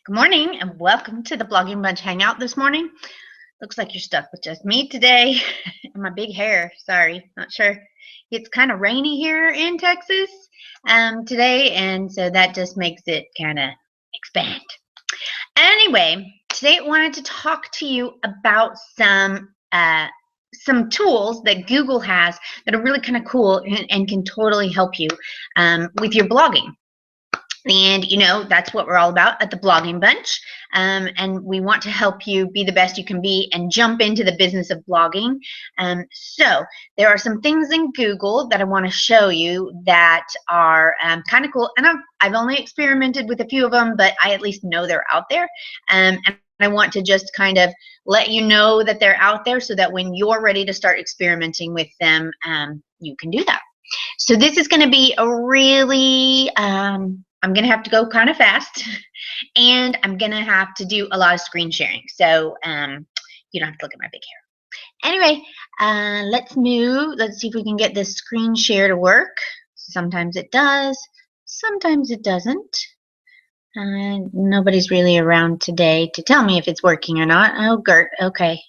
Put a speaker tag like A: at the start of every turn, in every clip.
A: Good morning and welcome to the Blogging Bunch Hangout this morning. Looks like you're stuck with just me today and my big hair. Sorry, not sure. It's kind of rainy here in Texas today, and so that just makes it kind of expand. Anyway, today I wanted to talk to you about some tools that Google has that are really kind of cool and can totally help you with your blogging. And that's what we're all about at the Blogging Bunch, and we want to help you be the best you can be and jump into the business of blogging. So there are some things in Google that I want to show you that are kind of cool, and I've only experimented with a few of them, but I at least know they're out there, and I want to just kind of let you know that they're out there so that when you're ready to start experimenting with them, you can do that. So this is going to be a really I'm going to have to go kind of fast, and I'm going to have to do a lot of screen sharing. So you don't have to look at my big hair. Anyway, let's move. Let's see if we can get this screen share to work. Sometimes it does. Sometimes it doesn't. Nobody's really around today to tell me if it's working or not. Oh, Gert. Okay.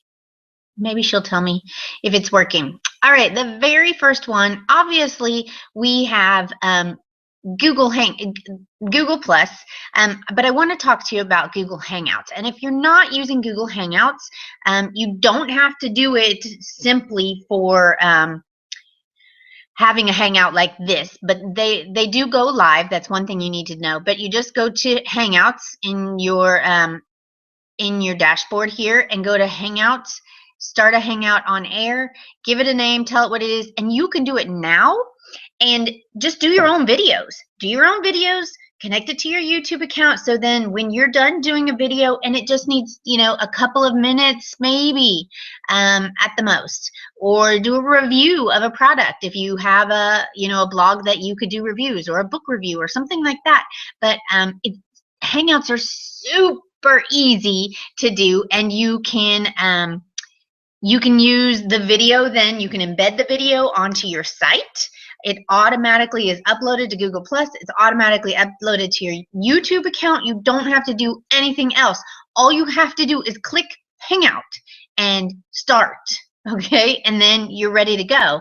A: Maybe she'll tell me if it's working. All right. The very first one, obviously, we have Google Plus, but I want to talk to you about Google Hangouts. And if you're not using Google Hangouts, you don't have to do it simply for having a hangout like this, but they do go live. That's one thing you need to know. But you just go to Hangouts in your dashboard here and go to Hangouts, start a Hangout on air, give it a name, tell it what it is, and you can do it now. And just do your own videos. Do your own videos, connect it to your YouTube account, so then when you're done doing a video and it just needs, a couple of minutes maybe at the most, or do a review of a product if you have a blog that you could do reviews, or a book review or something like that. But Hangouts are super easy to do, and you can use the video, then you can embed the video onto your site. It automatically is uploaded to Google Plus. It's automatically uploaded to your YouTube account. You don't have to do anything else. All you have to do is click Hangout and start. Okay, and then you're ready to go.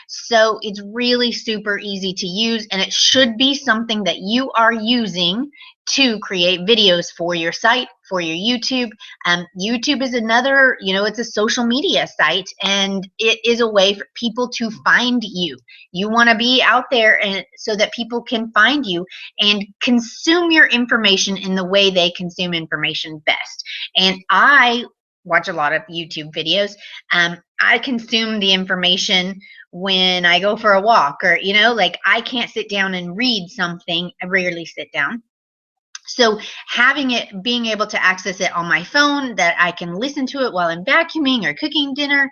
A: So it's really super easy to use, and it should be something that you are using to create videos for your site, for your YouTube. YouTube is another, it's a social media site, and it is a way for people to find you. You want to be out there and so that people can find you and consume your information in the way they consume information best. And I watch a lot of YouTube videos. I consume the information when I go for a walk, or like I can't sit down and read something. I rarely sit down. So being able to access it on my phone, that I can listen to it while I'm vacuuming or cooking dinner,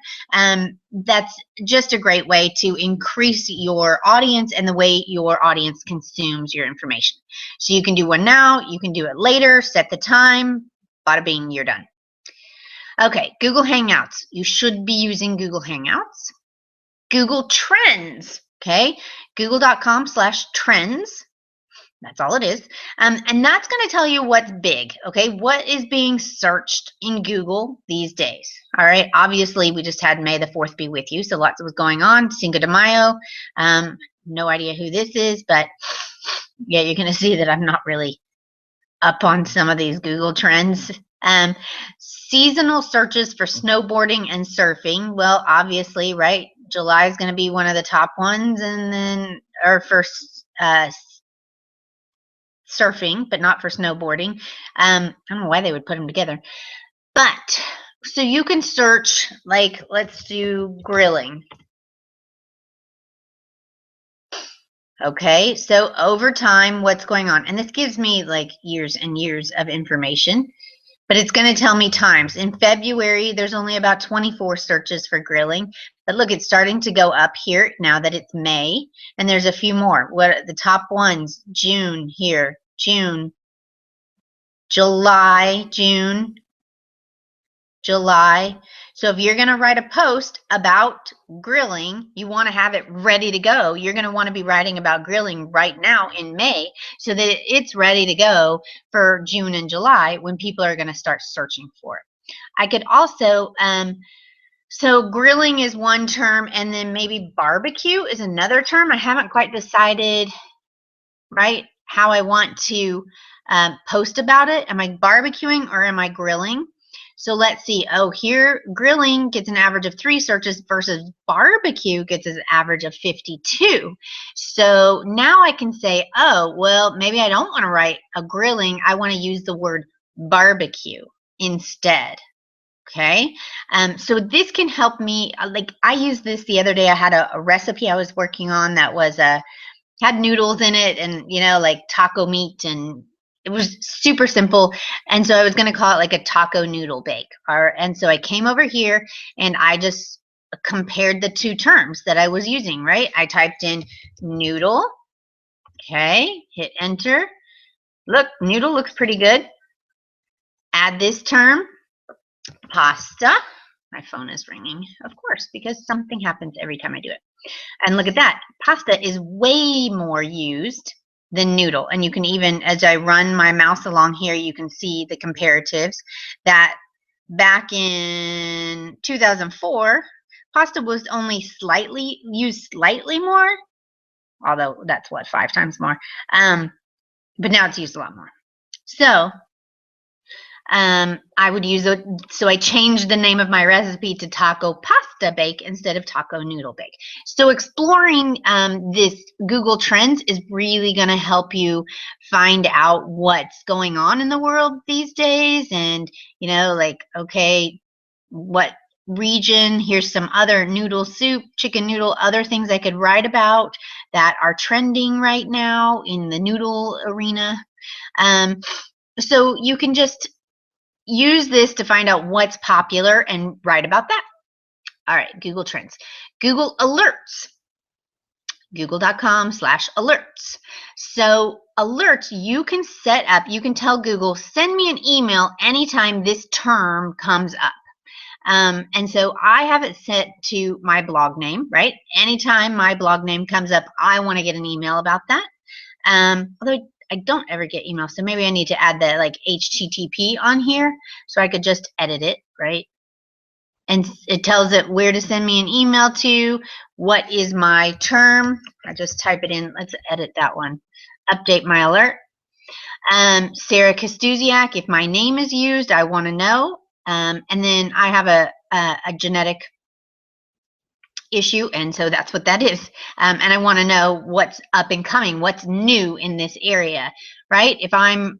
A: that's just a great way to increase your audience and the way your audience consumes your information. So you can do one now, you can do it later, set the time, bada bing, you're done. Okay, Google Hangouts. You should be using Google Hangouts. Google Trends, okay? Google.com/trends. That's all it is. And that's going to tell you what's big, okay? What is being searched in Google these days, all right? Obviously, we just had May the 4th be with you, so lots was going on. Cinco de Mayo. No idea who this is, but yeah, you're going to see that I'm not really up on some of these Google trends. Seasonal searches for snowboarding and surfing. Well, obviously, right? July is going to be one of the top ones, and then for surfing, but not for snowboarding. I don't know why they would put them together. But so you can search, like, let's do grilling. Okay, so over time, what's going on? And this gives me like years and years of information, but it's going to tell me times. In February, there's only about 24 searches for grilling. But look, it's starting to go up here now that it's May, and there's a few more. What are the top ones? June here, June, July, June, July. So if you're going to write a post about grilling, you want to have it ready to go. You're going to want to be writing about grilling right now in May so that it's ready to go for June and July when people are going to start searching for it. I could also, so grilling is one term, and then maybe barbecue is another term. I haven't quite decided, right, how I want to post about it. Am I barbecuing or am I grilling? So let's see. Oh, here grilling gets an average of 3 searches versus barbecue gets an average of 52. So now I can say, oh, well, maybe I don't want to write a grilling. I want to use the word barbecue instead. Okay, so this can help me. Like I used this the other day. I had a recipe I was working on that was had noodles in it, and like taco meat, and it was super simple. And so I was going to call it like a taco noodle bake. And so I came over here and I just compared the two terms that I was using. Right, I typed in noodle. Okay, hit enter. Look, noodle looks pretty good. Add this term. Pasta. My phone is ringing, of course, because something happens every time I do it. And look at that. Pasta is way more used than noodle. And you can even, as I run my mouse along here, you can see the comparatives that back in 2004, pasta was only used slightly more, although that's what, 5 times more. But now it's used a lot more. So I would use it. So I changed the name of my recipe to taco pasta bake instead of taco noodle bake. So exploring this Google Trends is really going to help you find out what's going on in the world these days. And, like, okay, what region, here's some other noodle soup, chicken noodle, other things I could write about that are trending right now in the noodle arena. So you can just use this to find out what's popular and write about that. All right, Google Trends. Google Alerts. Google.com/alerts. So alerts, you can set up, you can tell Google, send me an email anytime this term comes up. And so I have it set to my blog name, right? Anytime my blog name comes up, I want to get an email about that. Although I don't ever get emails, so maybe I need to add the like HTTP on here so I could just edit it, right? And it tells it where to send me an email to, what is my term. I just type it in. Let's edit that one. Update my alert. Sarah Kostusiak, if my name is used, I want to know. And then I have a genetic issue, and so that's what that is. And I want to know what's up and coming, what's new in this area, right? If I'm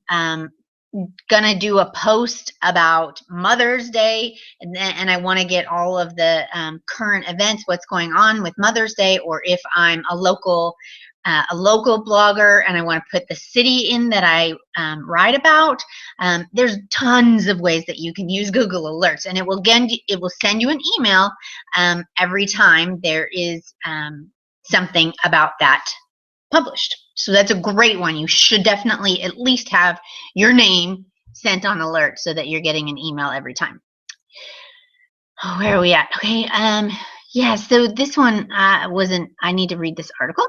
A: gonna do a post about Mother's Day, and I want to get all of the current events, what's going on with Mother's Day, or if I'm a local blogger and I want to put the city in that I write about, there's tons of ways that you can use Google Alerts, and it will send you an email every time there is something about that published. So that's a great one. You should definitely at least have your name sent on alert so that you're getting an email every time. Oh, where are we at? Okay. Yeah, so this one I need to read this article.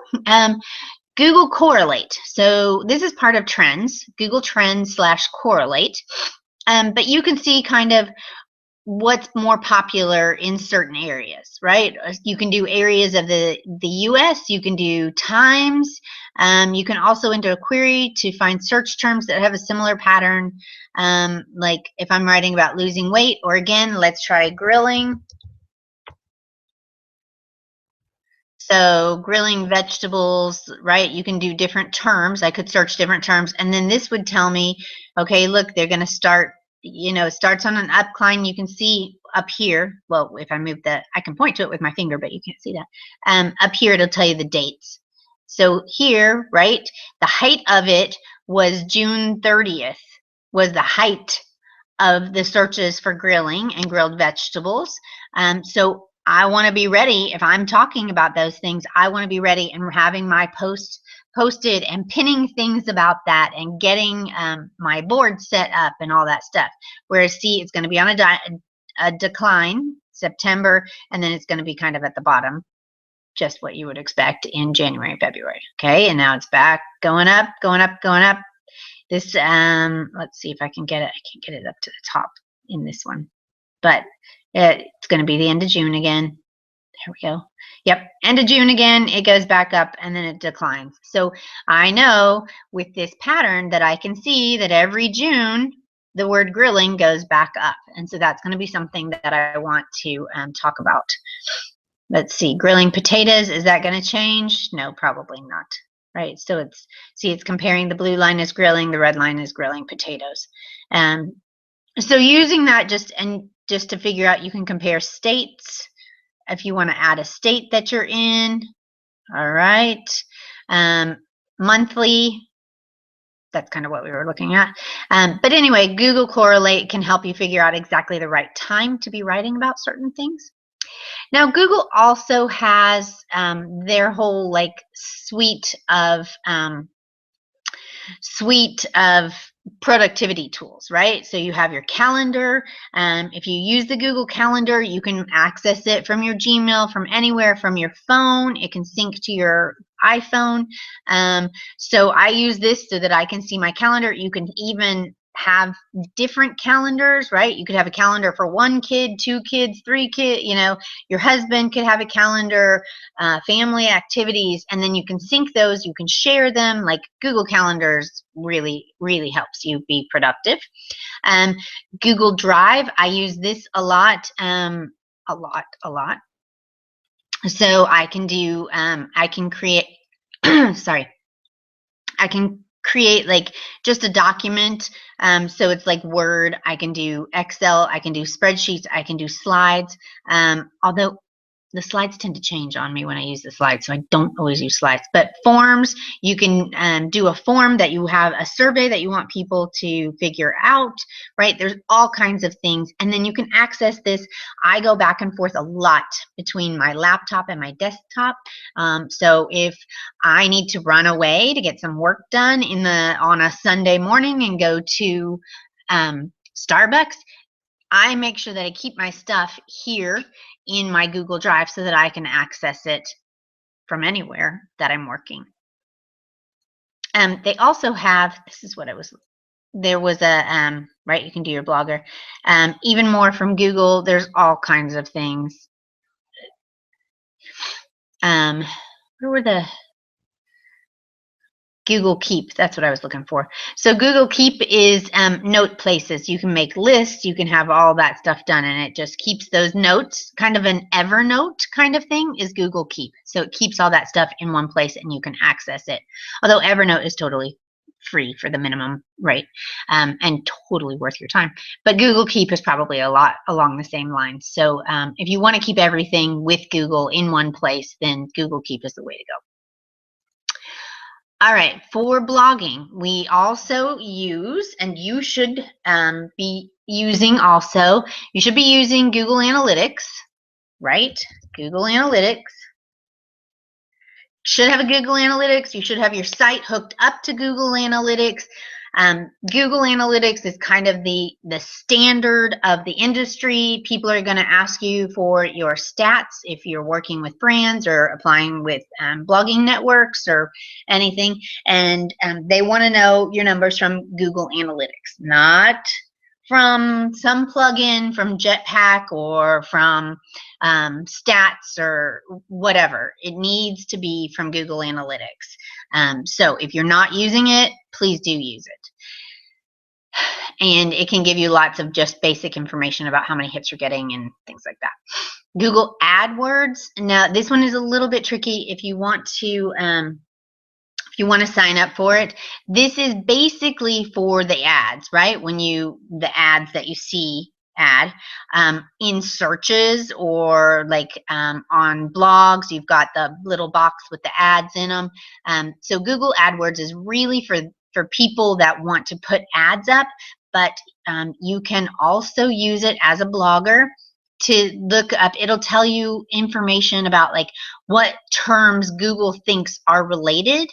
A: Google Correlate. So this is part of Trends, Google Trends/Correlate. But you can see kind of what's more popular in certain areas, right? You can do areas of the US, you can do times, you can also enter a query to find search terms that have a similar pattern, like if I'm writing about losing weight, or again, let's try grilling. So grilling vegetables, right? You can do different terms. I could search different terms, and then this would tell me, okay, look, they're going to start, it starts on an upcline. You can see up here, well, if I move I can point to it with my finger, but you can't see that. Up here, it'll tell you the dates. So here, right, the height of it was June 30th, was the height of the searches for grilling and grilled vegetables. So I want to be ready. If I'm talking about those things, I want to be ready and having my post posted and pinning things about that and getting my board set up and all that stuff. Whereas C, it's going to be on a a decline, September, and then it's going to be kind of at the bottom, just what you would expect in January and February. Okay, and now it's back, going up, going up, going up. This, let's see if I can get it. I can't get it up to the top in this one, but it's going to be the end of June again. There we go. Yep, end of June again, it goes back up and then it declines. So I know with this pattern that I can see that every June the word grilling goes back up. And so that's going to be something that I want to talk about. Let's see, grilling potatoes, is that going to change? No, probably not. Right, so it's comparing the blue line is grilling, the red line is grilling potatoes. So using that just to figure out, you can compare states if you want to add a state that you're in. All right, monthly, that's kind of what we were looking at. But anyway, Google Correlate can help you figure out exactly the right time to be writing about certain things. Now, Google also has their whole like suite of productivity tools, right? So you have your calendar. If you use the Google Calendar, you can access it from your Gmail, from anywhere, from your phone. It can sync to your iPhone. So I use this so that I can see my calendar. You can even have different calendars, right? You could have a calendar for 1 kid, 2 kids, 3 kids, you know, your husband could have a calendar, family activities, and then you can sync those, you can share them. Like Google Calendars really, really helps you be productive. Google Drive, I use this a lot. So I can do, I can create, sorry, I can create like just a document. So it's like Word, I can do Excel, I can do spreadsheets, I can do slides. Although the slides tend to change on me when I use the slides, so I don't always use slides. But forms, you can do a form that you have a survey that you want people to figure out, right? There's all kinds of things. And then you can access this. I go back and forth a lot between my laptop and my desktop. So if I need to run away to get some work done on a Sunday morning and go to Starbucks, I make sure that I keep my stuff here in my Google Drive so that I can access it from anywhere that I'm working. They also have, this is what there was a, right, you can do your Blogger. Even more from Google, there's all kinds of things. Where were the Google Keep, that's what I was looking for. So Google Keep is note places. You can make lists, you can have all that stuff done, and it just keeps those notes. Kind of an Evernote kind of thing is Google Keep. So it keeps all that stuff in one place and you can access it. Although Evernote is totally free for the minimum rate, and totally worth your time. But Google Keep is probably a lot along the same lines. So if you want to keep everything with Google in one place, then Google Keep is the way to go. All right, for blogging, we also use, and you should be using also, you should be using Google Analytics, right? Google Analytics. Should have a Google Analytics. You should have your site hooked up to Google Analytics. Google Analytics is kind of the standard of the industry. People are going to ask you for your stats if you're working with brands or applying with blogging networks or anything, and they want to know your numbers from Google Analytics, not from some plugin from Jetpack or from Stats or whatever. It needs to be from Google Analytics. So if you're not using it, please do use it. And it can give you lots of just basic information about how many hits you're getting and things like that. Google AdWords. Now, this one is a little bit tricky if you want to sign up for it. This is basically for the ads, right? The ads that you see in searches or like on blogs, you've got the little box with the ads in them. So Google AdWords is really for people that want to put ads up, but you can also use it as a blogger to look up. It'll tell you information about like what terms Google thinks are related.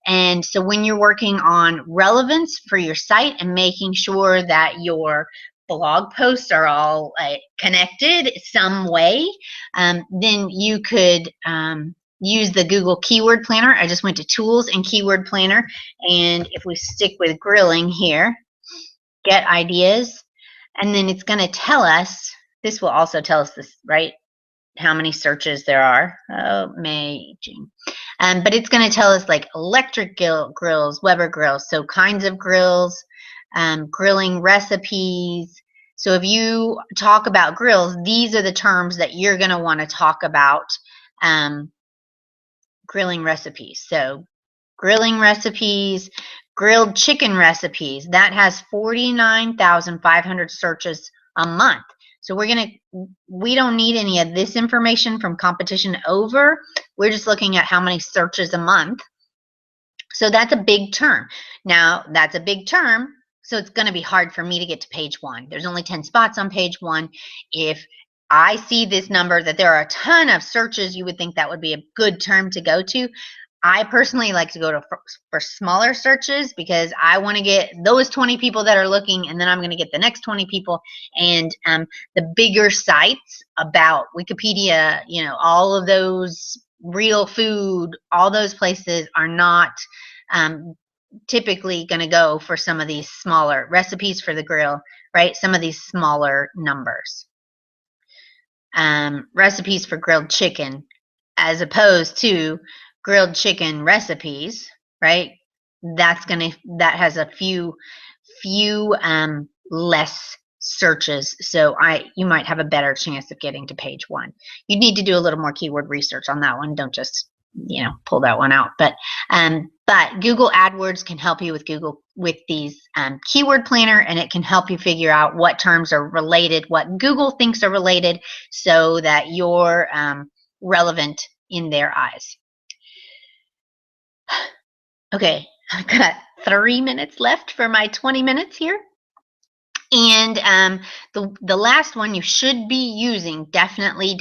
A: And so when you're working on relevance for your site and making sure that your blog posts are all connected some way, then you could use the Google Keyword Planner. I just went to Tools and Keyword Planner, and if we stick with grilling here, get ideas, and then it's going to tell us, this will also tell us this, right, how many searches there are. Oh, May, June. But it's going to tell us like electric grills, Weber grills, so kinds of grills, grilling recipes. So if you talk about grills, these are the terms that you're going to want to talk about grilling recipes. So grilling recipes, grilled chicken recipes, that has 49,500 searches a month. So we don't need any of this information from competition over. We're just looking at how many searches a month. So that's a big term. Now, that's a big term, so it's going to be hard for me to get to page 1. There's only 10 spots on page 1. If I see this number that there are a ton of searches, you would think that would be a good term to go to. I personally like to go for smaller searches because I want to get those 20 people that are looking, and then I'm going to get the next 20 people. And the bigger sites about Wikipedia, all of those, real food, all those places are not typically going to go for some of these smaller recipes for the grill, right? Some of these smaller numbers. Recipes for grilled chicken, as opposed to grilled chicken recipes, right? That has a few less searches, so you might have a better chance of getting to page 1. You need to do a little more keyword research on that one. Don't just pull that one out. But Google AdWords can help you with these keyword planner, and it can help you figure out what terms are related, what Google thinks are related, so that you're relevant in their eyes. Okay, I've got 3 minutes left for my 20 minutes here. And the last one you should be using, definitely,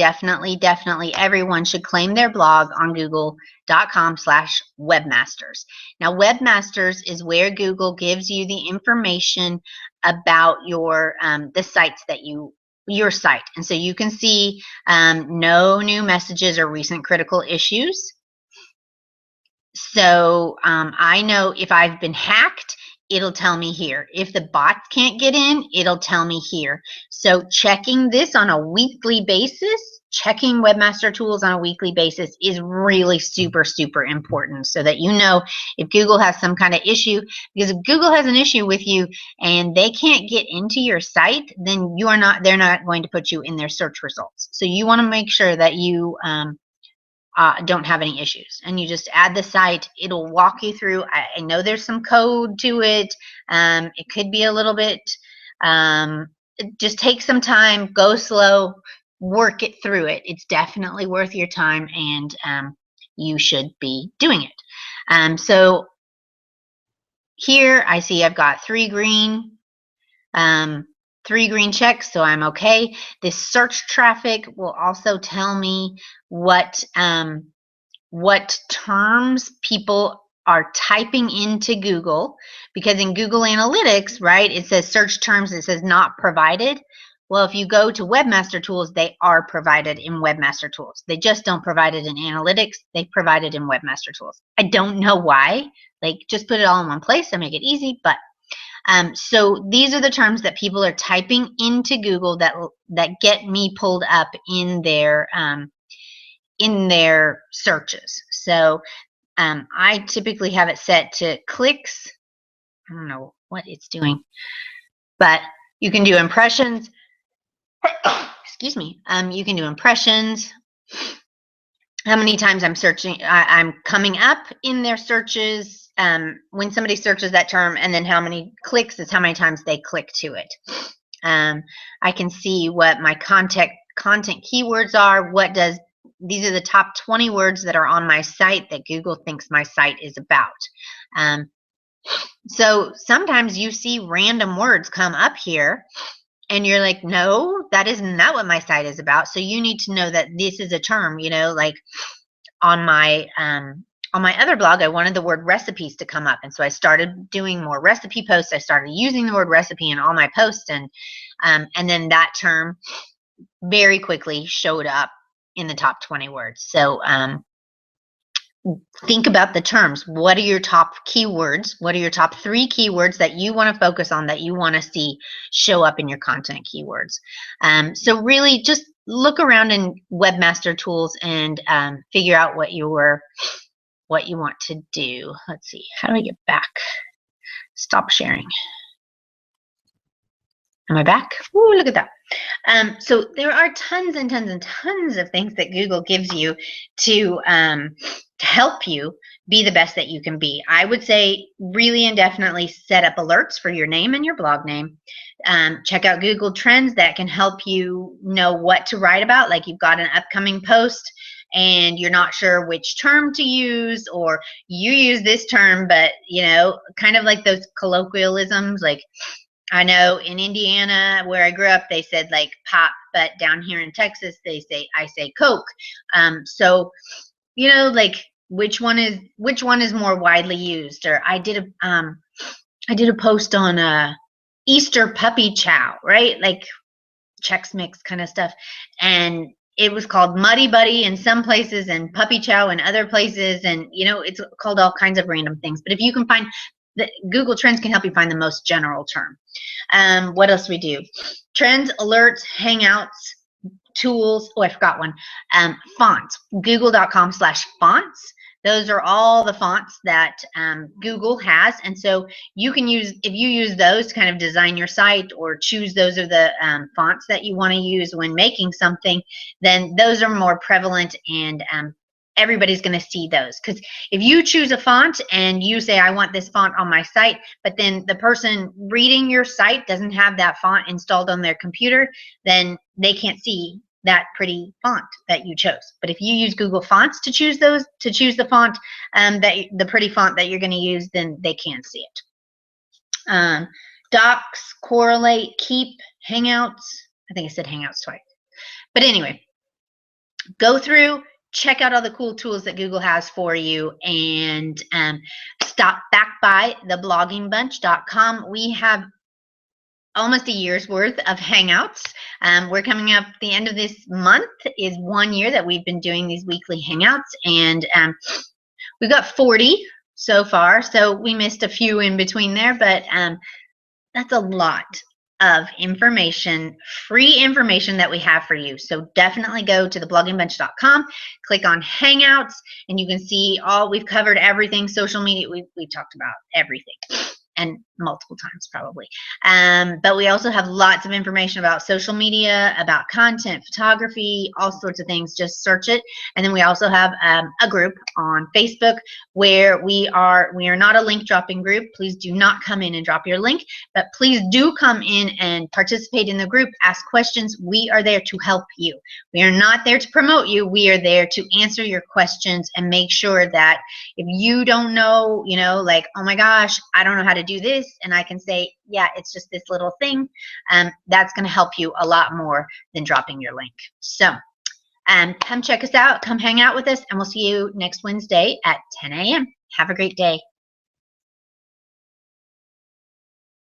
A: everyone should claim their blog on google.com/webmasters. Now, webmasters is where Google gives you the information about your the sites that your site. And so you can see no new messages or recent critical issues. So I know if I've been hacked, it'll tell me here. If the bots can't get in, it'll tell me here. So checking this on a weekly basis, checking Webmaster Tools on a weekly basis is really super important, so that you know if Google has some kind of issue. Because if Google has an issue with you and they can't get into your site, then they're not going to put you in their search results. So you want to make sure that you don't have any issues, and you just add the site. It'll walk you through. I know there's some code to it. It could be a little bit, just take some time, go slow, work it through it. It's definitely worth your time, and you should be doing it. So here I see I've got 3 green checks, so I'm okay. This search traffic will also tell me what terms people are typing into Google, because in Google Analytics, right, it says search terms, it says not provided. Well, if you go to Webmaster Tools, they are provided in Webmaster Tools. They just don't provide it in Analytics. They provide it in Webmaster Tools. I don't know why. Like, just put it all in one place and make it easy, but so these are the terms that people are typing into Google that get me pulled up in their searches. So I typically have it set to clicks. I don't know what it's doing, but you can do impressions. Excuse me. You can do impressions. How many times I'm searching, I'm coming up in their searches when somebody searches that term, and then how many clicks is how many times they click to it. I can see what my content keywords are. These are the top 20 words that are on my site that Google thinks my site is about. So sometimes you see random words come up here, and you're like, no, that is not what my site is about. So you need to know that this is a term, like on my on my other blog, I wanted the word recipes to come up. And so I started doing more recipe posts. I started using the word recipe in all my posts. And then that term very quickly showed up in the top 20 words. So think about the terms. What are your top keywords? What are your top 3 keywords that you want to focus on, that you want to see show up in your content keywords? So really just look around in Webmaster Tools and figure out what you want to do. Let's see. How do I get back? Stop sharing. Am I back? Ooh, look at that. So there are tons and tons and tons of things that Google gives you to help you be the best that you can be. I would say really and definitely set up alerts for your name and your blog name. Check out Google Trends that can help you know what to write about. Like you've got an upcoming post and you're not sure which term to use, or you use this term, but kind of like those colloquialisms, like I know in Indiana where I grew up, they said like pop, but down here in Texas, I say Coke. So, like which one is more widely used? Or I did a post on Easter puppy chow, right? Like Chex Mix kind of stuff. And it was called Muddy Buddy in some places and Puppy Chow in other places. And, it's called all kinds of random things. But if you can find Google Trends can help you find the most general term. What else we do? Trends, alerts, Hangouts, tools. Oh, I forgot one. Fonts. Google.com/fonts. Those are all the fonts that Google has. And so you can if you use those to kind of design your site or choose those are the fonts that you want to use when making something, then those are more prevalent and everybody's going to see those. Because if you choose a font and you say, I want this font on my site, but then the person reading your site doesn't have that font installed on their computer, then they can't see that pretty font that you chose. But if you use Google Fonts to choose the font, the pretty font that you're going to use, then they can see it. Docs, Correlate, Keep, Hangouts. I think I said Hangouts twice. But anyway, go through, check out all the cool tools that Google has for you, and stop back by thebloggingBunch.com. We have almost a year's worth of Hangouts. We're coming up, the end of this month is 1 year that we've been doing these weekly Hangouts, and we've got 40 so far, so we missed a few in between there, but that's a lot of information, free information that we have for you. So definitely go to thebloggingBunch.com, click on Hangouts, and you can see we've covered everything. Social media, we talked about everything, and multiple times probably. But we also have lots of information about social media, about content, photography, all sorts of things. Just search it. And then we also have a group on Facebook where we are not a link dropping group. Please do not come in and drop your link, but please do come in and participate in the group. Ask questions. We are there to help you. We are not there to promote you. We are there to answer your questions and make sure that if you don't know, like, oh my gosh, I don't know how to do this, and I can say, yeah, it's just this little thing, that's going to help you a lot more than dropping your link. So come check us out, come hang out with us, and we'll see you next Wednesday at 10 a.m. Have a great day.